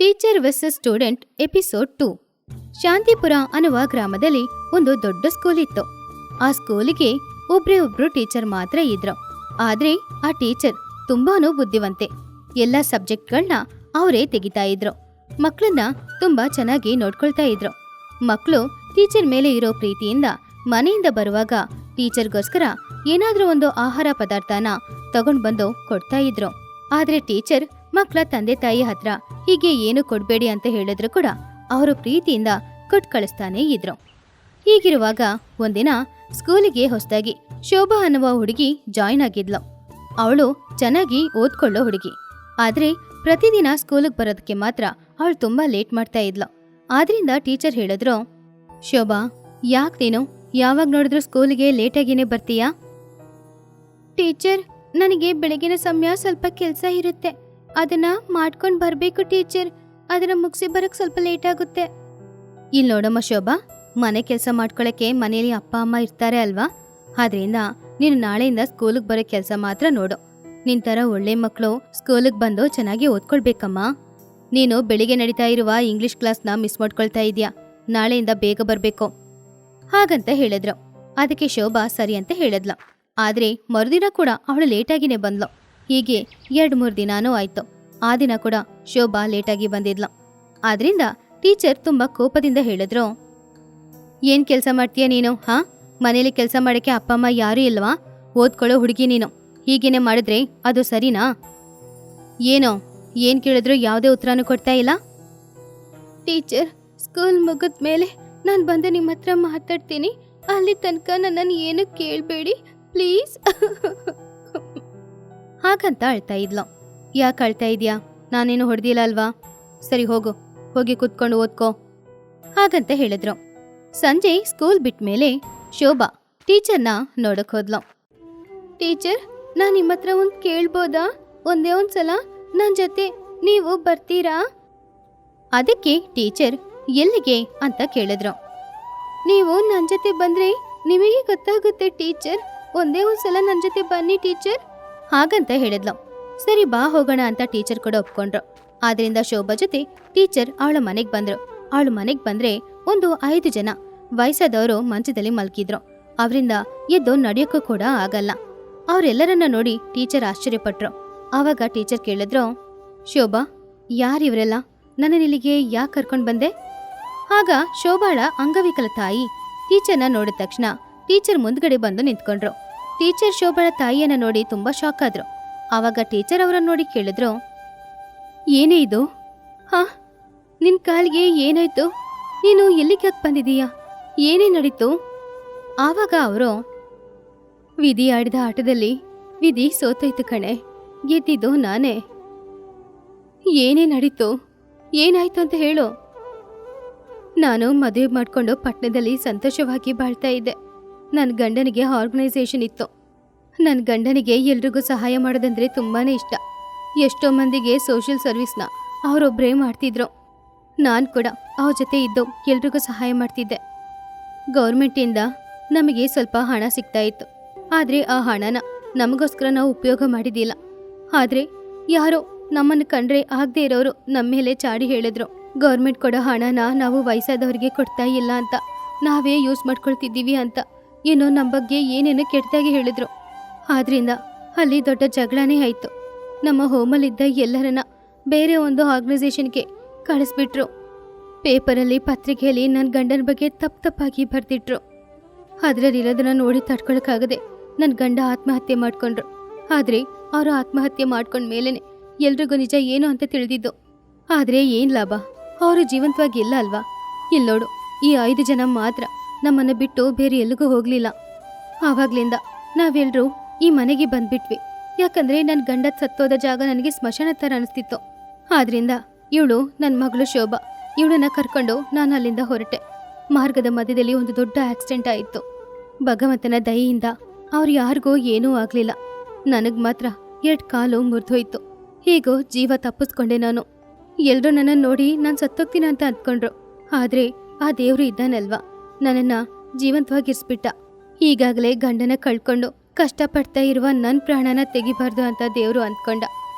Teacher versus student episode 2. Shantipura ಅನ್ನುವ ಗ್ರಾಮದಲ್ಲಿ ಒಂದು ದೊಡ್ಡ ಸ್ಕೂಲ್ ಇತ್ತು. ಆ ಸ್ಕೂಲಿಗೆ ಒಬ್ರು ಟೀಚರ್ ಮಾತ್ರ ಇದ್ರು. ಆದ್ರೆ ಆ ಟೀಚರ್ ತುಂಬಾನು ಬುದ್ಧಿವಂತೆ. ಎಲ್ಲ ಸಬ್ಜೆಕ್ಟ್ಗಳನ್ನ ಅವರೇ ತೆಗಿತಾ ಇದ್ರು. ಮಕ್ಕಳನ್ನ ತುಂಬಾ ಚೆನ್ನಾಗಿ ನೋಡ್ಕೊಳ್ತಾ ಇದ್ರು. ಮಕ್ಕಳು ಟೀಚರ್ ಮೇಲೆ ಇರೋ ಪ್ರೀತಿಯಿಂದ ಮನೆಯಿಂದ ಬರುವಾಗ ಟೀಚರ್ಗೋಸ್ಕರ ಏನಾದ್ರೂ ಒಂದು ಆಹಾರ ಪದಾರ್ಥನ ತಗೊಂಡ್ ಬಂದು ಕೊಡ್ತಾ ಇದ್ರು. ಆದ್ರೆ ಟೀಚರ್ ಮಕ್ಕಳ ತಂದೆ ತಾಯಿ ಹತ್ರ ಹೀಗೆ ಏನು ಕೊಡ್ಬೇಡಿ ಅಂತ ಹೇಳಿದ್ರು ಕೂಡ ಅವರು ಪ್ರೀತಿಯಿಂದ ಕೊಟ್ಟು ಕಳಿಸ್ತಾನೆ ಇದ್ರು. ಹೀಗಿರುವಾಗ ಒಂದಿನ ಸ್ಕೂಲಿಗೆ ಹೊಸದಾಗಿ ಶೋಭಾ ಅನ್ನುವ ಹುಡುಗಿ ಜಾಯಿನ್ ಆಗಿದ್ಲು. ಅವಳು ಚೆನ್ನಾಗಿ ಓದ್ಕೊಳ್ಳೋ ಹುಡುಗಿ. ಆದ್ರೆ ಪ್ರತಿದಿನ ಸ್ಕೂಲಿಗೆ ಬರೋದಕ್ಕೆ ಮಾತ್ರ ಅವಳು ತುಂಬಾ ಲೇಟ್ ಮಾಡ್ತಾ ಇದ್ಲು. ಆದ್ರಿಂದ ಟೀಚರ್ ಹೇಳಿದ್ರು, ಶೋಭಾ, ಯಾಕೆ ನೀನು ಯಾವಾಗ ನೋಡಿದ್ರು ಸ್ಕೂಲಿಗೆ ಲೇಟಾಗಿನೇ ಬರ್ತೀಯಾ? ಟೀಚರ್, ನನಗೆ ಬೆಳಗಿನ ಸಮಯ ಸ್ವಲ್ಪ ಕೆಲಸ ಇರುತ್ತೆ, ಅದನ್ನ ಮಾಡ್ಕೊಂಡು ಬರಬೇಕು ಟೀಚರ್. ಅದನ್ನ ಮುಗಿಸಿ ಬರಕ್ ಸ್ವಲ್ಪ ಲೇಟ್ ಆಗುತ್ತೆ. ಇಲ್ಲಿ ನೋಡಮ್ಮ ಶೋಭಾ, ಮನೆ ಕೆಲಸ ಮಾಡ್ಕೊಳಕ್ಕೆ ಮನೆಯಲ್ಲಿ ಅಪ್ಪ ಅಮ್ಮ ಇರ್ತಾರೆ ಅಲ್ವಾ? ಆದ್ರಿಂದ ನೀನು ನಾಳೆಯಿಂದ ಸ್ಕೂಲಿಗೆ ಬರೋ ಕೆಲಸ ಮಾತ್ರ ನೋಡು. ನಿನ್ ತರ ಒಳ್ಳೆ ಮಕ್ಕಳು ಸ್ಕೂಲಿಗೆ ಬಂದು ಚೆನ್ನಾಗಿ ಓದ್ಕೊಳ್ಬೇಕಮ್ಮ. ನೀನು ಬೆಳಿಗ್ಗೆ ನಡೀತಾ ಇರುವ ಇಂಗ್ಲಿಷ್ ಕ್ಲಾಸ್ನ ಮಿಸ್ ಮಾಡ್ಕೊಳ್ತಾ ಇದೀಯಾ. ನಾಳೆಯಿಂದ ಬೇಗ ಬರ್ಬೇಕು ಹಾಗಂತ ಹೇಳಿದ್ರು. ಅದಕ್ಕೆ ಶೋಭಾ ಸರಿ ಅಂತ ಹೇಳಿದ್ಲು. ಆದ್ರೆ ಮರುದಿನ ಕೂಡ ಅವಳು ಲೇಟಾಗಿನೇ ಬಂದ್ಲು. ಹೀಗೆ 2-3 ದಿನಾನೂ ಆಯ್ತು. ಆ ದಿನ ಕೂಡ ಶೋಭಾ ಲೇಟಾಗಿ ಬಂದಿದ್ಲು. ಆದ್ರಿಂದ ಟೀಚರ್ ತುಂಬಾ ಕೋಪದಿಂದ ಹೇಳಿದ್ರು, ಏನ್ ಕೆಲಸ ಮಾಡ್ತೀಯ ನೀನು? ಮನೇಲಿ ಕೆಲಸ ಮಾಡಕ್ಕೆ ಅಪ್ಪ ಅಮ್ಮ ಯಾರೂ ಇಲ್ವಾ? ಓದ್ಕೊಳ್ಳೋ ಹುಡುಗಿ ನೀನು. ಹೀಗೇನೆ ಮಾಡಿದ್ರೆ ಅದು ಸರಿನಾ? ಏನೋ ಏನ್ ಕೇಳಿದ್ರು ಯಾವುದೇ ಉತ್ತರನೂ ಕೊಡ್ತಾ ಇಲ್ಲ. ಟೀಚರ್, ಸ್ಕೂಲ್ ಮುಗಿದ್ಮೇಲೆ ನಾನು ಬಂದು ನಿಮ್ಮ ಹತ್ರ ಮಾತಾಡ್ತೀನಿ. ಅಲ್ಲಿ ತನಕ ನನ್ನನ್ನು ಏನು ಕೇಳಬೇಡಿ ಪ್ಲೀಸ್ ಹಾಗಂತ ಅಳ್ತಾ ಇದ್ಲು. ಯಾಕೆ ಅಳ್ತಾ ಇದೀಯಾ? ನಾನೇನು ಹೊಡೆದಿಲ್ಲ ಅಲ್ವಾ? ಸರಿ ಹೋಗಿ ಕುತ್ಕೊಂಡು ಓದ್ಕೋ ಹಾಗಂತ ಹೇಳಿದ್ರು. ಸಂಜೆ ಸ್ಕೂಲ್ ಬಿಟ್ಮೇಲೆ ಶೋಭಾ ಟೀಚರ್ನ ನೋಡಕ್ ಹೋದ್ಲು. ಟೀಚರ್, ನಾನು ನಿಮ್ಮ ಹತ್ರ ಒಂದು ಕೇಳ್ಬೋದಾ? ಒಂದೇ ಒಂದ್ಸಲ ನನ್ನ ಜೊತೆ ನೀವು ಬರ್ತೀರಾ? ಅದಕ್ಕೆ ಟೀಚರ್ ಎಲ್ಲಿಗೆ ಅಂತ ಕೇಳಿದ್ರು. ನೀವು ನನ್ನ ಜೊತೆ ಬಂದ್ರೆ ನಿಮಗೆ ಗೊತ್ತಾಗುತ್ತೆ ಟೀಚರ್. ಒಂದೇ ಒಂದ್ಸಲ ನನ್ನ ಜೊತೆ ಬನ್ನಿ ಟೀಚರ್ ಹಾಗಂತ ಹೇಳಿದ್ಲು. ಸರಿ ಬಾ ಹೋಗೋಣ ಅಂತ ಟೀಚರ್ ಕೂಡ ಒಪ್ಕೊಂಡ್ರು. ಆದ್ರಿಂದ ಶೋಭಾ ಜೊತೆ ಟೀಚರ್ ಅವಳ ಮನೆಗ್ ಬಂದ್ರು. ಅವಳ ಮನೆಗ್ ಬಂದ್ರೆ ಒಂದು 5 ಜನ ವಯಸ್ಸಾದವರು ಮಂಚದಲ್ಲಿ ಮಲ್ಕಿದ್ರು. ಅವರಿಂದ ಎದ್ದು ನಡೆಯೋಕ್ಕೂ ಕೂಡ ಆಗಲ್ಲ. ಅವರೆಲ್ಲರನ್ನ ನೋಡಿ ಟೀಚರ್ ಆಶ್ಚರ್ಯಪಟ್ರು. ಆವಾಗ ಟೀಚರ್ ಕೇಳಿದ್ರು, ಶೋಭಾ, ಯಾರಿವರೆಲ್ಲ? ನನ್ನ ಇಲ್ಲಿಗೆ ಯಾಕೆ ಕರ್ಕೊಂಡ್ ಬಂದೆ? ಆಗ ಶೋಭಾಳ ಅಂಗವಿಕಲ ತಾಯಿ ಟೀಚರ್ನ ನೋಡಿದ ತಕ್ಷಣ ಟೀಚರ್ ಮುಂದ್ಗಡೆ ಬಂದು ನಿಂತ್ಕೊಂಡ್ರು. ಟೀಚರ್ ಶೋಭಾಳ ತಾಯಿಯನ್ನ ನೋಡಿ ತುಂಬಾ ಶಾಕ್ ಆದ್ರು. ಆವಾಗ ಟೀಚರ್ ಅವರನ್ನ ನೋಡಿ ಕೇಳಿದ್ರು, ಏನೇ ಇದು? ನಿನ್ ಕಾಲಿಗೆ ಏನಾಯ್ತು? ನೀನು ಎಲ್ಲಿಗೆ ಬಂದಿದೀಯಾ? ಏನೇ ನಡೀತು? ಆವಾಗ ಅವರು, ವಿಧಿ ಆಡಿದ ಆಟದಲ್ಲಿ ವಿಧಿ ಸೋತೋಯ್ತು ಕಣೆ, ಗೆದ್ದಿದ್ದು ನಾನೇ. ಏನೇ ನಡೀತು? ಏನಾಯ್ತು ಅಂತ ಹೇಳು. ನಾನು ಮದುವೆ ಮಾಡ್ಕೊಂಡು ಪಟ್ಟಣದಲ್ಲಿ ಸಂತೋಷವಾಗಿ ಬಾಳ್ತಾ ಇದ್ದೆ. ನನ್ನ ಗಂಡನಿಗೆ ಆರ್ಗನೈಸೇಷನ್ ಇತ್ತು. ನನ್ನ ಗಂಡನಿಗೆ ಎಲ್ರಿಗೂ ಸಹಾಯ ಮಾಡೋದಂದ್ರೆ ತುಂಬಾನೇ ಇಷ್ಟ. ಎಷ್ಟೋ ಮಂದಿಗೆ ಸೋಷಿಯಲ್ ಸರ್ವಿಸ್ನ ಅವರೊಬ್ಬರೇ ಮಾಡ್ತಿದ್ರು. ನಾನು ಕೂಡ ಅವ್ರ ಜೊತೆ ಇದ್ದು ಎಲ್ರಿಗೂ ಸಹಾಯ ಮಾಡ್ತಿದ್ದೆ. ಗೌರ್ಮೆಂಟಿಂದ ನಮಗೆ ಸ್ವಲ್ಪ ಹಣ ಸಿಗ್ತಾ ಇತ್ತು. ಆದರೆ ಆ ಹಣನ ನಮಗೋಸ್ಕರ ನಾವು ಉಪಯೋಗ ಮಾಡಿದ್ದಿಲ್ಲ. ಆದರೆ ಯಾರೋ ನಮ್ಮನ್ನು ಕಂಡ್ರೆ ಆಗದೆ ಇರೋರು ನಮ್ಮ ಮೇಲೆ ಚಾಡಿ ಹೇಳಿದ್ರು, ಗೌರ್ಮೆಂಟ್ ಕೊಡೋ ಹಣನ ನಾವು ವಯಸ್ಸಾದವರಿಗೆ ಕೊಡ್ತಾ ಇಲ್ಲ ಅಂತ, ನಾವೇ ಯೂಸ್ ಮಾಡ್ಕೊಳ್ತಿದ್ದೀವಿ ಅಂತ. ಏನೋ ನಮ್ಮ ಬಗ್ಗೆ ಏನೇನೋ ಕೆಟ್ಟದಾಗಿ ಹೇಳಿದ್ರು. ಆದ್ರಿಂದ ಅಲ್ಲಿ ದೊಡ್ಡ ಜಗಳನೇ ಆಯಿತು. ನಮ್ಮ ಹೋಮಲ್ಲಿದ್ದ ಎಲ್ಲರನ್ನ ಬೇರೆ ಒಂದು ಆರ್ಗನೈಸೇಷನ್ಗೆ ಕಳಿಸ್ಬಿಟ್ರು. ಪೇಪರಲ್ಲಿ ಪತ್ರಿಕೆಯಲ್ಲಿ ನನ್ನ ಗಂಡನ ಬಗ್ಗೆ ತಪ್ಪಾಗಿ ಬರೆದಿಟ್ರು. ಅದರಲ್ಲಿರೋದನ್ನ ನೋಡಿ ತಡ್ಕೊಳಕ್ಕಾಗದೆ ನನ್ನ ಗಂಡ ಆತ್ಮಹತ್ಯೆ ಮಾಡ್ಕೊಂಡ್ರು. ಆದರೆ ಅವರು ಆತ್ಮಹತ್ಯೆ ಮಾಡ್ಕೊಂಡ ಮೇಲೇನೆ ಎಲ್ರಿಗೂ ನಿಜ ಏನು ಅಂತ ತಿಳಿದಿದ್ದು. ಆದರೆ ಏನು ಲಾಭ? ಅವರು ಜೀವಂತವಾಗಿ ಇಲ್ಲ ಅಲ್ವಾ? ಇಲ್ಲಿ ನೋಡು, ಈ 5 ಜನ ಮಾತ್ರ ನಮ್ಮನ್ನು ಬಿಟ್ಟು ಬೇರೆ ಎಲ್ಲಿಗೂ ಹೋಗಲಿಲ್ಲ. ಆವಾಗ್ಲಿಂದ ನಾವೆಲ್ಲರೂ ಈ ಮನೆಗೆ ಬಂದ್ಬಿಟ್ವಿ. ಯಾಕಂದ್ರೆ ನನ್ನ ಗಂಡ ಸತ್ತೋದ ಜಾಗ ನನಗೆ ಸ್ಮಶಾನ ಥರ ಅನಿಸ್ತಿತ್ತು. ಆದ್ರಿಂದ ಇವಳು ನನ್ನ ಮಗಳು ಶೋಭಾ, ಇವಳನ್ನ ಕರ್ಕೊಂಡು ನಾನು ಅಲ್ಲಿಂದ ಹೊರಟೆ. ಮಾರ್ಗದ ಮಧ್ಯದಲ್ಲಿ ಒಂದು ದೊಡ್ಡ ಆಕ್ಸಿಡೆಂಟ್ ಆಯಿತು. ಭಗವಂತನ ದಯೆಯಿಂದ ಅವ್ರು ಯಾರಿಗೂ ಏನೂ ಆಗಲಿಲ್ಲ. ನನಗೆ ಮಾತ್ರ 2 ಕಾಲು ಮುರಿದೋಯ್ತು. ಹೀಗೋ ಜೀವ ತಪ್ಪಿಸ್ಕೊಂಡೆ ನಾನು. ಎಲ್ಲರೂ ನನ್ನನ್ನು ನೋಡಿ ನಾನು ಸತ್ತೋಗ್ತೀನಿ ಅಂತ ಅಂದ್ಕೊಂಡ್ರು. ಆದರೆ ಆ ದೇವರು ಇದ್ದಾನಲ್ವಾ, ನನ್ನನ್ನು ಜೀವಂತವಾಗಿರಿಸ್ಬಿಟ್ಟ. ಈಗಾಗಲೇ ಗಂಡನ ಕಳ್ಕೊಂಡು ಕಷ್ಟಪಡ್ತಾ ಇರುವ ನನ್ನ ಪ್ರಾಣನ ತೆಗಿಬಾರ್ದು ಅಂತ ದೇವರು ಅಂದ್ಕೊಂಡ.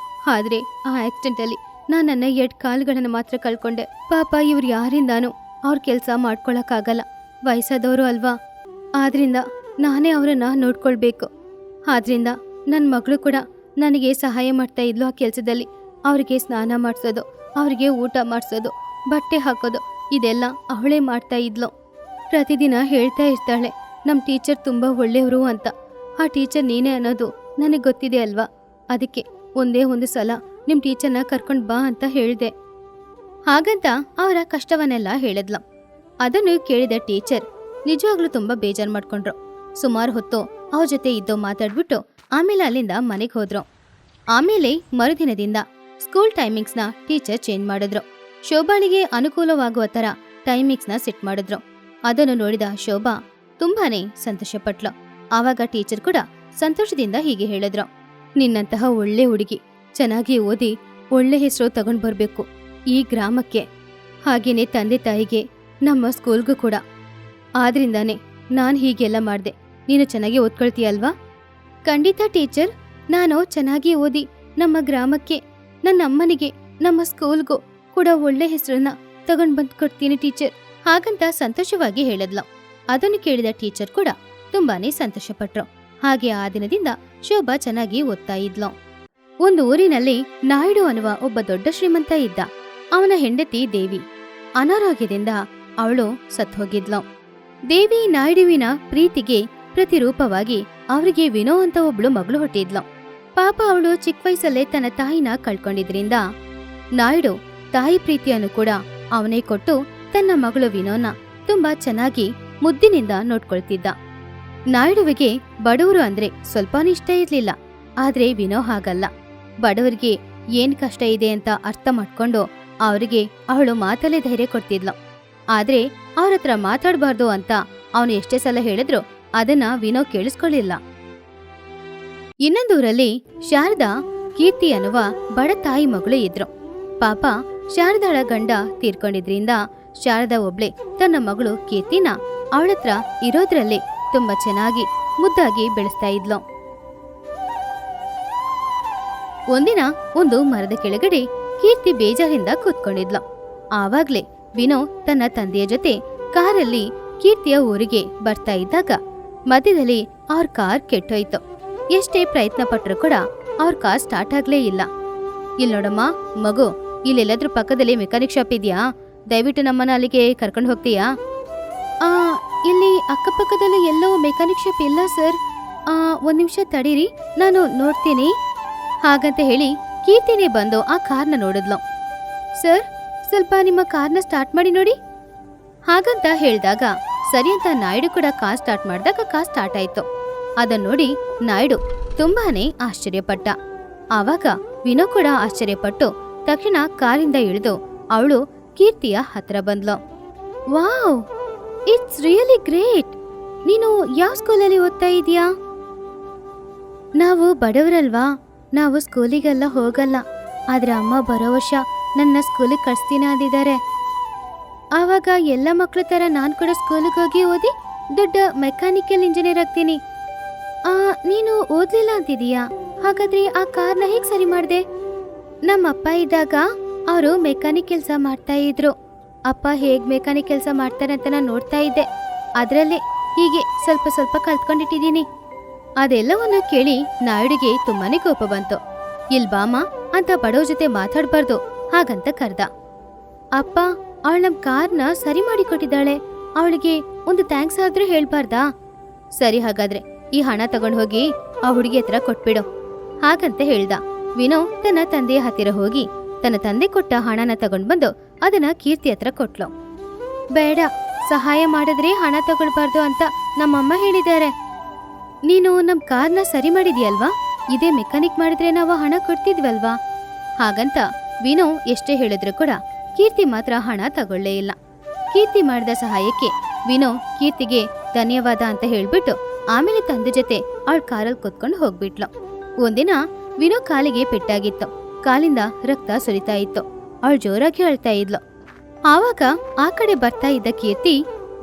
ಆದರೆ ಆ ಆಕ್ಸಿಡೆಂಟಲ್ಲಿ ನಾನು ನನ್ನ 2 ಕಾಲುಗಳನ್ನು ಮಾತ್ರ ಕಳ್ಕೊಂಡೆ. ಪಾಪ ಇವ್ರು ಯಾರಿಂದಾನು ಅವ್ರ ಕೆಲಸ ಮಾಡ್ಕೊಳಕ್ಕಾಗಲ್ಲ. ವಯಸ್ಸಾದವರು ಅಲ್ವಾ, ಆದ್ರಿಂದ ನಾನೇ ಅವರನ್ನ ನೋಡ್ಕೊಳ್ಬೇಕು. ಆದ್ರಿಂದ ನನ್ನ ಮಗಳು ಕೂಡ ನನಗೆ ಸಹಾಯ ಮಾಡ್ತಾ ಇದ್ಲು ಆ ಕೆಲಸದಲ್ಲಿ. ಅವರಿಗೆ ಸ್ನಾನ ಮಾಡಿಸೋದು, ಅವರಿಗೆ ಊಟ ಮಾಡಿಸೋದು, ಬಟ್ಟೆ ಹಾಕೋದು ಇದೆಲ್ಲ ಅವಳೇ ಮಾಡ್ತಾ ಇದ್ಲು. ಪ್ರತಿದಿನ ಹೇಳ್ತಾ ಇರ್ತಾಳೆ, ನಮ್ಮ ಟೀಚರ್ ತುಂಬ ಒಳ್ಳೆಯವರು ಅಂತ. ಆ ಟೀಚರ್ ನೀನೇ ಅನ್ನೋದು ನನಗೆ ಗೊತ್ತಿದೆ ಅಲ್ವಾ, ಅದಕ್ಕೆ ಒಂದೇ ಒಂದು ಸಲ ನಿಮ್ಮ ಟೀಚರ್ನ ಕರ್ಕೊಂಡು ಬಾ ಅಂತ ಹೇಳಿದೆ. ಹಾಗಂತ ಅವರ ಕಷ್ಟವನ್ನೆಲ್ಲ ಹೇಳಿದ್ಲು. ಅದನ್ನು ಕೇಳಿದ ಟೀಚರ್ ನಿಜವಾಗ್ಲೂ ತುಂಬ ಬೇಜಾರು ಮಾಡ್ಕೊಂಡ್ರು. ಸುಮಾರು ಹೊತ್ತು ಅವ್ರ ಜೊತೆ ಇದ್ದೋ ಮಾತಾಡ್ಬಿಟ್ಟು ಆಮೇಲೆ ಅಲ್ಲಿಂದ ಮನೆಗೆ ಹೋದ್ರು. ಆಮೇಲೆ ಮರುದಿನದಿಂದ ಸ್ಕೂಲ್ ಟೈಮಿಂಗ್ಸ್ನ ಟೀಚರ್ ಚೇಂಜ್ ಮಾಡಿದ್ರು. ಶೋಭಾಳಿಗೆ ಅನುಕೂಲವಾಗುವ ಥರ ಟೈಮಿಂಗ್ಸ್ನ ಸೆಟ್ ಮಾಡಿದ್ರು. ಅದನ್ನು ನೋಡಿದ ಶೋಭಾ ತುಂಬಾನೇ ಸಂತೋಷಪಟ್ಲು. ಆವಾಗ ಟೀಚರ್ ಕೂಡ ಸಂತೋಷದಿಂದ ಹೀಗೆ ಹೇಳಿದ್ರು, ನಿನ್ನಂತಹ ಒಳ್ಳೆ ಹುಡುಗಿ ಚೆನ್ನಾಗಿ ಓದಿ ಒಳ್ಳೆ ಹೆಸರು ತಗೊಂಡು ಬರಬೇಕು ಈ ಗ್ರಾಮಕ್ಕೆ, ಹಾಗೇನೆ ತಂದೆ ತಾಯಿಗೆ, ನಮ್ಮ ಸ್ಕೂಲ್ಗೂ ಕೂಡ. ಆದ್ರಿಂದಾನೇ ನಾನು ಹೀಗೆಲ್ಲ ಮಾಡಿದೆ. ನೀನು ಚೆನ್ನಾಗಿ ಓದ್ಕೊಳ್ತೀಯಲ್ವಾ? ಖಂಡಿತ ಟೀಚರ್, ನಾನು ಚೆನ್ನಾಗಿ ಓದಿ ನಮ್ಮ ಗ್ರಾಮಕ್ಕೆ, ನನ್ನ ಅಮ್ಮನಿಗೆ, ನಮ್ಮ ಸ್ಕೂಲ್ಗೂ ಕೂಡ ಒಳ್ಳೆ ಹೆಸರನ್ನ ತಗೊಂಡು ಬಂದು ಕೊಡ್ತೀನಿ ಟೀಚರ್. ಹಾಗಂತ ಸಂತೋಷವಾಗಿ ಹೇಳಿದ್ಲು. ಅದನ್ನು ಕೇಳಿದ ಟೀಚರ್ ಕೂಡ ತುಂಬಾನೇ ಸಂತೋಷಪಟ್ರು. ಹಾಗೆ ಆ ದಿನದಿಂದ ಶೋಭಾ ಚೆನ್ನಾಗಿ ಓದ್ತಾ ಇದ್ಲು. ಒಂದು ಊರಿನಲ್ಲಿ ನಾಯ್ಡು ಅನ್ನುವ ಒಬ್ಬ ದೊಡ್ಡ ಶ್ರೀಮಂತ ಇದ್ದ. ಅವನ ಹೆಂಡತಿ ದೇವಿ ಅನಾರೋಗ್ಯದಿಂದ ಅವಳು ಸತ್ತು ಹೋಗಿದ್ಲು. ದೇವಿ ನಾಯ್ಡುವಿನ ಪ್ರೀತಿಗೆ ಪ್ರತಿರೂಪವಾಗಿ ಅವರಿಗೆ ವಿನೋ ಅಂತ ಒಬ್ಳು ಮಗಳು ಹುಟ್ಟಿದ್ಲು. ಪಾಪ ಅವಳು ಚಿಕ್ಕ ವಯಸ್ಸಲ್ಲೇ ತನ್ನ ತಾಯಿನ ಕಳ್ಕೊಂಡಿದ್ರಿಂದ ನಾಯ್ಡು ತಾಯಿ ಪ್ರೀತಿಯನ್ನು ಕೂಡ ಅವನೇ ಕೊಟ್ಟು ತನ್ನ ಮಗಳು ವಿನೋನ ತುಂಬಾ ಚೆನ್ನಾಗಿ ಮುದ್ದಿನಿಂದ ನೋಡ್ಕೊಳ್ತಿದ್ದ. ನಾಯ್ಡುವಿಗೆ ಬಡವರು ಅಂದ್ರೆ ಸ್ವಲ್ಪನೂ ಇಷ್ಟ ಇರ್ಲಿಲ್ಲ. ಆದ್ರೆ ವಿನೋ ಹಾಗಲ್ಲ. ಬಡವರಿಗೆ ಏನ್ ಕಷ್ಟ ಇದೆ ಅಂತ ಅರ್ಥ ಮಾಡ್ಕೊಂಡು ಅವರಿಗೆ ಅವಳು ಮಾತಲ್ಲೇ ಧೈರ್ಯ ಕೊಡ್ತಿದ್ಲು. ಆದ್ರೆ ಅವ್ರ ಹತ್ರ ಮಾತಾಡಬಾರ್ದು ಅಂತ ಅವನು ಎಷ್ಟೇ ಸಲ ಹೇಳಿದ್ರು ಅದನ್ನ ವಿನೋ ಕೇಳಿಸ್ಕೊಳ್ಳಿಲ್ಲ. ಇನ್ನೊಂದೂರಲ್ಲಿ ಶಾರದಾ, ಕೀರ್ತಿ ಅನ್ನುವ ಬಡ ತಾಯಿ ಮಗಳು ಇದ್ರು. ಪಾಪ ಶಾರದಾಳ ಗಂಡ ತೀರ್ಕೊಂಡಿದ್ರಿಂದ ಶಾರದಾ ಒಬ್ಳೆ ತನ್ನ ಮಗಳು ಕೀರ್ತಿನ ಅವಳತ್ರ ಇರೋದ್ರಲ್ಲೇ ತುಂಬಾ ಚೆನ್ನಾಗಿ ಮುದ್ದಾಗಿ ಬೆಳೆಸ್ತಾ ಇದ್ಲು. ಒಂದಿನ ಒಂದು ಮರದ ಕೆಳಗಡೆ ಕೀರ್ತಿ ಬೇಜಾರಿಂದ ಕೂತ್ಕೊಂಡಿದ್ಲು. ಆವಾಗ್ಲೇ ವಿನೋ ತನ್ನ ತಂದೆಯ ಜೊತೆ ಕಾರಲ್ಲಿ ಕೀರ್ತಿಯ ಊರಿಗೆ ಬರ್ತಾ ಇದ್ದಾಗ ಮಧ್ಯದಲ್ಲಿ ಅವ್ರ ಕಾರ್ ಕೆಟ್ಟೋಯ್ತು. ಎಷ್ಟೇ ಪ್ರಯತ್ನ ಪಟ್ಟರು ಕೂಡ ಅವ್ರ ಕಾರ್ ಸ್ಟಾರ್ಟ್ ಆಗ್ಲೇ ಇಲ್ಲ. ಇಲ್ಲಿ ನೋಡಮ್ಮ ಮಗು, ಇಲ್ಲೆಲ್ಲಾದ್ರೂ ಪಕ್ಕದಲ್ಲಿ ಮೆಕ್ಯಾನಿಕ್ ಶಾಪ್ ಇದೆಯಾ? ದಯವಿಟ್ಟು ನಮ್ಮನ್ನ ಅಲ್ಲಿಗೆ ಕರ್ಕೊಂಡು ಹೋಗ್ತೀಯಾ? ಇಲ್ಲಿ ಅಕ್ಕಪಕ್ಕದಲ್ಲಿ ಎಲ್ಲೋ ಮೆಕ್ಯಾನಿಕ್ ಶಾಪ್ ಇಲ್ಲ ಸರ್. ಒಂದ್ ನಿಮಿಷ ತಡೀರಿ, ನಾನು ನೋಡ್ತೀನಿ. ಹಾಗಂತ ಹೇಳಿ ಕೀರ್ತಿನೇ ಬಂದು ಆ ಕಾರ್ನ ನೋಡಿದ್ಲು. ಸರ್, ಸ್ವಲ್ಪ ನಿಮ್ಮ ಕಾರ್ನ ಸ್ಟಾರ್ಟ್ ಮಾಡಿ ನೋಡಿ. ಹಾಗಂತ ಹೇಳಿದಾಗ ಸರಿ ಅಂತ ನಾಯ್ಡು ಕೂಡ ಕಾರ್ ಸ್ಟಾರ್ಟ್ ಮಾಡಿದಾಗ ಕಾರ್ ಸ್ಟಾರ್ಟ್ ಆಯ್ತು. ಅದನ್ನ ನೋಡಿ ನಾಯ್ಡು ತುಂಬಾನೇ ಆಶ್ಚರ್ಯಪಟ್ಟ. ಆವಾಗ ವಿನೋ ಕೂಡ ಆಶ್ಚರ್ಯಪಟ್ಟು ತಕ್ಷಣ ಕಾರಿಂದ ಇಳಿದು ಅವಳು ಕೀರ್ತಿಯ ಹತ್ರ ಬಂದ್ಲು. Wow, it's really great. ನೀನು ಯಾವ ಸ್ಕೂಲಲ್ಲಿ ಓದ್ತಾ ಇದೀಯಾ? ನಾವು ಬಡವರಲ್ವಾ, ನಾವು ಸ್ಕೂಲಿಗೆಲ್ಲ ಹೋಗಲ್ಲ. ಆದ್ರೆ ಅಮ್ಮ ಬರೋ ವರ್ಷ ನನ್ನ ಸ್ಕೂಲಿಗೆ ಕಳಿಸ್ತೀನಿ ಅಂದಿದ್ದಾರೆ. ಆವಾಗ ಎಲ್ಲ ಮಕ್ಳ ತರ ನಾನು ಕೂಡ ಸ್ಕೂಲಿಗೆ ಹೋಗಿ ಓದಿ ದೊಡ್ಡ ಮೆಕ್ಯಾನಿಕಲ್ ಇಂಜಿನಿಯರ್ ಆಗ್ತೀನಿ. ನೀನು ಓದ್ಲಿಲ್ಲ ಅಂತಿದೀಯಾ? ಹಾಗಾದ್ರೆ ಆ ಕಾರ್ನ ಹೇಗ್ ಸರಿ ಮಾಡ್ದೆ? ನಮ್ಮ ಅಪ್ಪ ಇದ್ದಾಗ ಅವರು ಮೆಕ್ಯಾನಿಕ್ ಕೆಲಸ ಮಾಡ್ತಾ ಇದ್ರು. ಅಪ್ಪ ಹೇಗ್ ಮೆಕ್ಯಾನಿಕ್ ಕೆಲಸ ಮಾಡ್ತಾರೆ ಅಂತ ನಾನು ನೋಡ್ತಾ ಇದ್ದೆ. ಅದರಲ್ಲೇ ಹೀಗೆ ಸ್ವಲ್ಪ ಸ್ವಲ್ಪ ಕಲ್ತ್ಕೊಂಡಿಟ್ಟಿದ್ದೀನಿ. ಅದೆಲ್ಲವನ್ನ ಕೇಳಿ ನಾಯ್ಡುಗೆ ತುಂಬಾನೇ ಕೋಪ ಬಂತು. ಇಲ್ ಬಾಮ ಅಂತ ಬಡವ್ರ ಜೊತೆ ಮಾತಾಡ್ಬಾರ್ದು ಹಾಗಂತ ಕರ್ದ. ಅಪ್ಪ, ಅವಳು ನಮ್ ಕಾರ್ನ ಸರಿ ಮಾಡಿ ಕೊಟ್ಟಿದ್ದಾಳೆ, ಅವಳಿಗೆ ಒಂದು ಥ್ಯಾಂಕ್ಸ್ ಆದ್ರೂ ಹೇಳ್ಬಾರ್ದಾ? ಸರಿ, ಹಾಗಾದ್ರೆ ಈ ಹಣ ತಗೊಂಡು ಹೋಗಿ ಆ ಹುಡುಗಿ ಹತ್ರ ಕೊಟ್ಬಿಡು ಹಾಗಂತ ಹೇಳ್ದ. ವಿನೋ ತನ್ನ ತಂದೆಯ ಹತ್ತಿರ ಹೋಗಿ ತನ್ನ ತಂದೆ ಕೊಟ್ಟ ಹಣನ ತಗೊಂಡ್ ಬಂದು ಅದನ್ನ ಕೀರ್ತಿ ಹತ್ರ ಕೊಟ್ಲು. ಬೇಡ, ಸಹಾಯ ಮಾಡಿದ್ರೆ ಹಣ ತಗೊಳ್ಬಾರ್ದು ಅಂತ ನಮ್ಮಮ್ಮ ಹೇಳಿದ್ದಾರೆ. ನೀನು ನಮ್ ಕಾರ್ನ ಸರಿ ಮಾಡಿದ್ಯಲ್ವಾ? ಇದೇ ಮೆಕ್ಯಾನಿಕ್ ಮಾಡಿದ್ರೆ ನಾವು ಹಣ ಕೊಡ್ತಿದ್ವಲ್ವಾ? ಹಾಗಂತ ವಿನೋ ಎಷ್ಟೇ ಹೇಳಿದ್ರು ಕೂಡ ಕೀರ್ತಿ ಮಾತ್ರ ಹಣ ತಗೊಳ್ಳೇ ಇಲ್ಲ. ಕೀರ್ತಿ ಮಾಡಿದ ಸಹಾಯಕ್ಕೆ ವಿನೋ ಕೀರ್ತಿಗೆ ಧನ್ಯವಾದ ಅಂತ ಹೇಳ್ಬಿಟ್ಟು ಆಮೇಲೆ ತಂದೆ ಜೊತೆ ಅವಳ ಕಾರಲ್ಲಿ ಕೂತ್ಕೊಂಡು ಹೋಗ್ಬಿಟ್ಲು. ಒಂದಿನ ವಿನೋ ಕಾಲಿಗೆ ಪೆಟ್ಟಾಗಿತ್ತು. ಕಾಲಿಂದ ರಕ್ತ ಸುರಿತಾ ಇತ್ತು. ಅವಳು ಜೋರಾಗಿ ಅಳ್ತಾ ಇದ್ಲು. ಆವಾಗ ಆ ಕಡೆ ಬರ್ತಾ ಇದ್ದ ಕೀರ್ತಿ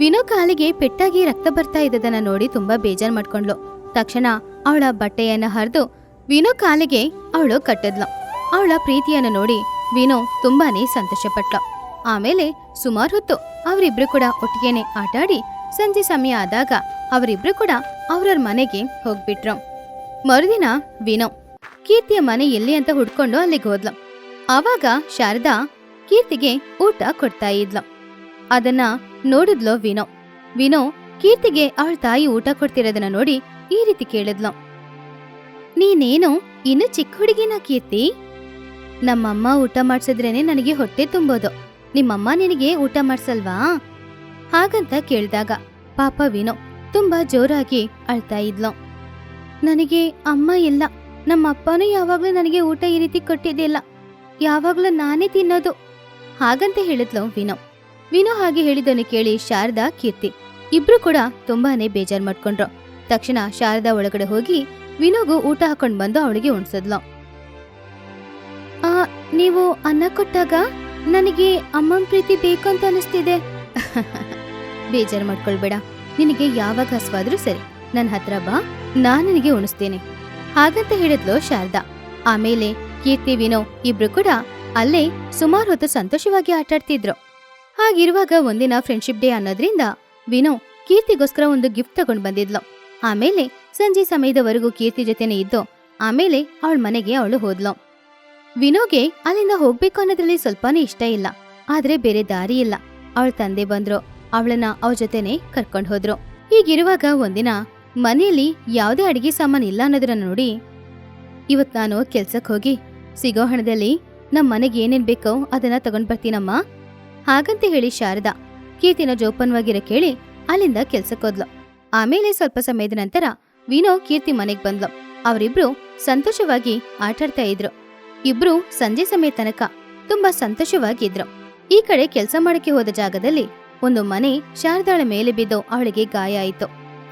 ವಿನೋ ಕಾಲಿಗೆ ಪೆಟ್ಟಾಗಿ ರಕ್ತ ಬರ್ತಾ ಇದ್ದದನ್ನ ನೋಡಿ ತುಂಬಾ ಬೇಜಾರ್ ಮಾಡ್ಕೊಂಡ್ಲು. ತಕ್ಷಣ ಅವಳ ಬಟ್ಟೆಯನ್ನ ಹರಿದು ವಿನೋ ಕಾಲಿಗೆ ಅವಳು ಕಟ್ಟಿದ್ಲು. ಅವಳ ಪ್ರೀತಿಯನ್ನ ನೋಡಿ ವಿನೋ ತುಂಬಾನೇ ಸಂತೋಷಪಟ್ಟ. ಆಮೇಲೆ ಸುಮಾರು ಹೊತ್ತು ಅವರಿಬ್ರು ಕೂಡ ಒಟ್ಟಿಗೆನೆ ಆಟಾಡಿ ಸಂಜೆ ಸಮಯ ಆದಾಗ ಅವರಿಬ್ರು ಕೂಡ ಅವ್ರವ್ರ ಮನೆಗೆ ಹೋಗ್ಬಿಟ್ರು. ಮರುದಿನ ವಿನೋ ಕೀರ್ತಿಯ ಮನೆ ಎಲ್ಲಿ ಅಂತ ಹುಡ್ಕೊಂಡು ಅಲ್ಲಿಗೆ ಹೋದ್ಲು. ಆವಾಗ ಶಾರದಾ ಕೀರ್ತಿಗೆ ಊಟ ಕೊಡ್ತಾ ಇದ್ಲು. ಅದನ್ನ ನೋಡಿದ್ಲು ವಿನೋ. ವಿನೋ ಕೀರ್ತಿಗೆ ಅವಳ ತಾಯಿ ಊಟ ಕೊಡ್ತಿರೋದನ್ನ ನೋಡಿ ಈ ರೀತಿ ಕೇಳಿದ್ಲು, ನೀನೇನು ಇನ್ನು ಚಿಕ್ಕ ಹುಡುಗಿನ ಕೀರ್ತಿ? ನಮ್ಮಮ್ಮ ಊಟ ಮಾಡ್ಸಿದ್ರೇನೆ ನನಗೆ ಹೊಟ್ಟೆ ತುಂಬೋದು, ನಿಮ್ಮಮ್ಮ ನಿನಗೆ ಊಟ ಮಾಡ್ಸಲ್ವಾ? ಹಾಗಂತ ಕೇಳಿದಾಗ ಪಾಪ ವಿನೋ ತುಂಬಾ ಜೋರಾಗಿ ಅಳ್ತಾ ಇದ್ಲು. ನನಗೆ ಅಮ್ಮ ಇಲ್ಲ, ನಮ್ಮ ಅಪ್ಪನೂ ಯಾವಾಗ್ಲೂ ನನಗೆ ಊಟ ಈ ರೀತಿ ಕೊಟ್ಟಿದ್ದಿಲ್ಲ, ಯಾವಾಗ್ಲೂ ನಾನೇ ತಿನ್ನೋದು. ಹಾಗಂತ ಹೇಳಿದ್ಲು ವಿನೋ. ವಿನೋ ಹಾಗೆ ಹೇಳಿದನು ಕೇಳಿ ಶಾರದಾ ಕೀರ್ತಿ ಇಬ್ರು ಕೂಡ ತುಂಬಾನೇ ಬೇಜಾರ್ ಮಾಡ್ಕೊಂಡ್ರು. ತಕ್ಷಣ ಶಾರದಾ ಒಳಗಡೆ ಹೋಗಿ ವಿನೋಗೂ ಊಟ ಹಾಕೊಂಡ್ ಬಂದು ಅವಳಿಗೆ ಉಣ್ಸಿದ್ಲು. ನೀವು ಅನ್ನ ಕೊಟ್ಟಾಗ ನನಗೆ ಅಮ್ಮನ ಪ್ರೀತಿ ಬೇಕು ಅಂತ ಅನಿಸ್ತಿದೆ. ಬೇಜಾರ್ ಮಾಡ್ಕೊಳ್ಬೇಡ, ನಿನಗೆ ಯಾವಾಗ ಹಸ್ವಾದ್ರೂ ಸರಿ ನನ್ನ ಹತ್ರ ಬಾ, ನಾನ್ ನಿನಗೆ ಉಣಿಸ್ತೇನೆ. ಹಾಗಂತ ಹೇಳಿದ್ಲು ಶಾರದಾ. ಆಮೇಲೆ ಕೀರ್ತಿ ವಿನೋ ಇಬ್ರು ಕೂಡ ಅಲ್ಲೇ ಸುಮಾರು ಹೊತ್ತು ಸಂತೋಷವಾಗಿ ಆಟಾಡ್ತಿದ್ರು. ಹಾಗಿರುವಾಗ ಒಂದಿನ ಫ್ರೆಂಡ್ಶಿಪ್ ಡೇ ಅನ್ನೋದ್ರಿಂದ ವಿನೋ ಕೀರ್ತಿಗೋಸ್ಕರ ಒಂದು ಗಿಫ್ಟ್ ತಗೊಂಡ್ ಬಂದಿದ್ಲು. ಆಮೇಲೆ ಸಂಜೆ ಸಮಯದವರೆಗೂ ಕೀರ್ತಿ ಜೊತೆನೆ ಇದ್ದು ಆಮೇಲೆ ಅವಳ ಮನೆಗೆ ಅವಳು ಹೋದ್ಲು. ವಿನೋಗೆ ಅಲ್ಲಿಂದ ಹೋಗ್ಬೇಕು ಅನ್ನೋದ್ರಲ್ಲಿ ಸ್ವಲ್ಪನೇ ಇಷ್ಟ ಇಲ್ಲ, ಆದ್ರೆ ಬೇರೆ ದಾರಿ ಇಲ್ಲ. ಅವಳ ತಂದೆ ಬಂದ್ರು, ಅವಳನ್ನ ಅವ್ರ ಜೊತೆನೆ ಕರ್ಕೊಂಡ್ ಹೋದ್ರು. ಹೀಗಿರುವಾಗ ಒಂದಿನ ಮನೆಯಲ್ಲಿ ಯಾವುದೇ ಅಡಿಗೆ ಸಾಮಾನ್ ಇಲ್ಲ ಅನ್ನೋದನ್ನ ನೋಡಿ, ಇವತ್ ನಾನು ಕೆಲ್ಸಕ್ ಹೋಗಿ ಸಿಗೋ ಹಣದಲ್ಲಿ ನಮ್ ಮನೆಗೆ ಏನೇನ್ ಬೇಕೋ ಅದನ್ನ ತಗೊಂಡ್ ಬರ್ತೀನಮ್ಮ. ಹಾಗಂತ ಹೇಳಿ ಶಾರದಾ ಕೀರ್ತಿನ ಜೋಪಾನವಾಗಿರ ಕೇಳಿ ಅಲ್ಲಿಂದ ಕೆಲ್ಸಕ್ ಹೋದ್ಲು. ಆಮೇಲೆ ಸ್ವಲ್ಪ ಸಮಯದ ನಂತರ ವಿನೋ ಕೀರ್ತಿ ಮನೆಗ್ ಬಂದ್ಲು. ಅವರಿಬ್ರು ಸಂತೋಷವಾಗಿ ಆಟಾಡ್ತಾ ಇದ್ರು. ಇಬ್ರು ಸಂಜೆ ಸಮಯ ತನಕ ತುಂಬಾ ಸಂತೋಷವಾಗಿದ್ರು. ಈ ಕಡೆ ಕೆಲ್ಸ ಮಾಡಕ್ಕೆ ಹೋದ ಜಾಗದಲ್ಲಿ ಒಂದು ಮನೆ ಶಾರದಾಳ ಮೇಲೆ ಬಿದ್ದು ಅವಳಿಗೆ ಗಾಯ ಆಯ್ತು.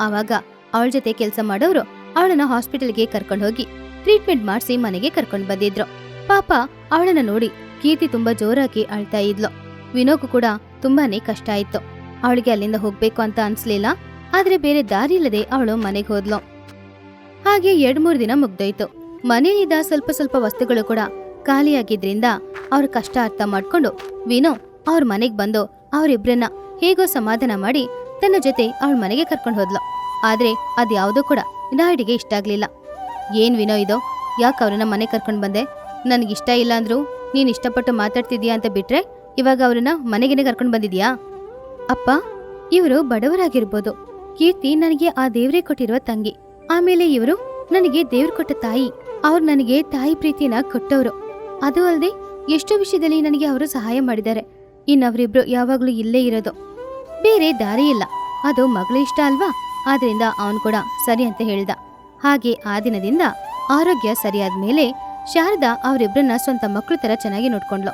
ಆವಾಗ ಅವಳ ಜೊತೆ ಕೆಲ್ಸ ಮಾಡೋರು ಅವಳನ್ನ ಹಾಸ್ಪಿಟಲ್ಗೆ ಕರ್ಕೊಂಡ್ ಹೋಗಿ ಟ್ರೀಟ್ಮೆಂಟ್ ಮಾಡಿಸಿ ಮನೆಗೆ ಕರ್ಕೊಂಡ್ ಬಂದಿದ್ರು. ಪಾಪ ಅವಳನ್ನ ನೋಡಿ ಕೀರ್ತಿ ತುಂಬಾ ಜೋರಾಗಿ ಅಳ್ತಾ ಇದ್ಲು. ವಿನೋಗೂ ಕೂಡ ತುಂಬಾನೇ ಕಷ್ಟ ಆಯ್ತು. ಅವಳಿಗೆ ಅಲ್ಲಿಂದ ಹೋಗ್ಬೇಕು ಅಂತ ಅನ್ಸ್ಲಿಲ್ಲ, ಆದ್ರೆ ಬೇರೆ ದಾರಿ ಇಲ್ಲದೆ ಅವಳು ಮನೆಗೆ ಹೋದ್ಲು. ಹಾಗೆ 2-3 ದಿನ ಮುಗ್ದೋಯ್ತು. ಮನೆಯಲ್ಲಿದ್ದ ಸ್ವಲ್ಪ ವಸ್ತುಗಳು ಕೂಡ ಖಾಲಿಯಾಗಿದ್ರಿಂದ ಅವ್ರ ಕಷ್ಟ ಅರ್ಥ ಮಾಡ್ಕೊಂಡು ವಿನೋ ಅವ್ರ ಮನೆಗ್ ಬಂದು ಅವರಿಬ್ರನ್ನ ಹೇಗೋ ಸಮಾಧಾನ ಮಾಡಿ ತನ್ನ ಜೊತೆ ಅವಳ ಮನೆಗೆ ಕರ್ಕೊಂಡು ಹೋದ್ಲು. ಆದ್ರೆ ಅದ್ಯಾವುದೂ ಕೂಡ ಡಾಡಿಗೆ ಇಷ್ಟ ಆಗ್ಲಿಲ್ಲ. ಏನ್ ವಿನೋ ಇದು, ಯಾಕೆ ಅವ್ರನ್ನ ಮನೆ ಕರ್ಕೊಂಡ್ ಬಂದೆ? ನನ್ಗಿಷ್ಟ ಇಲ್ಲ ಅಂದ್ರು ನೀನ್ ಇಷ್ಟಪಟ್ಟು ಮಾತಾಡ್ತಿದ್ಯಾ ಅಂತ ಬಿಟ್ರೆ ಇವಾಗ ಅವ್ರನ್ನ ಮನೆಗೇನೆ ಕರ್ಕೊಂಡ್ ಬಂದಿದ್ಯಾ? ಅಪ್ಪ, ಇವರು ಬಡವರಾಗಿರ್ಬೋದು, ಕೀರ್ತಿ ನನಗೆ ಆ ದೇವ್ರೇ ಕೊಟ್ಟಿರುವ ತಂಗಿ, ಆಮೇಲೆ ಇವರು ನನಗೆ ದೇವ್ರು ಕೊಟ್ಟ ತಾಯಿ. ಅವ್ರು ನನಗೆ ತಾಯಿ ಪ್ರೀತಿನ ಕೊಟ್ಟವ್ರು. ಅದು ಅಲ್ಲದೆ ಎಷ್ಟೋ ವಿಷಯದಲ್ಲಿ ನನಗೆ ಅವರು ಸಹಾಯ ಮಾಡಿದ್ದಾರೆ. ಇನ್ನವರಿಬ್ರು ಯಾವಾಗ್ಲೂ ಇಲ್ಲೇ ಇರೋದು, ಬೇರೆ ದಾರಿ ಇಲ್ಲ. ಅದು ಮಗಳು ಇಷ್ಟ ಅಲ್ವಾ, ಆದ್ರಿಂದ ಅವನು ಕೂಡ ಸರಿ ಅಂತ ಹೇಳ್ದ. ಹಾಗೆ ಆ ದಿನದಿಂದ ಆರೋಗ್ಯ ಸರಿಯಾದ್ಮೇಲೆ ಶಾರದಾ ಅವರಿಬ್ರನ್ನ ಸ್ವಂತ ಮಕ್ಕಳು ತರ ಚೆನ್ನಾಗಿ ನೋಡ್ಕೊಂಡ್ಲು.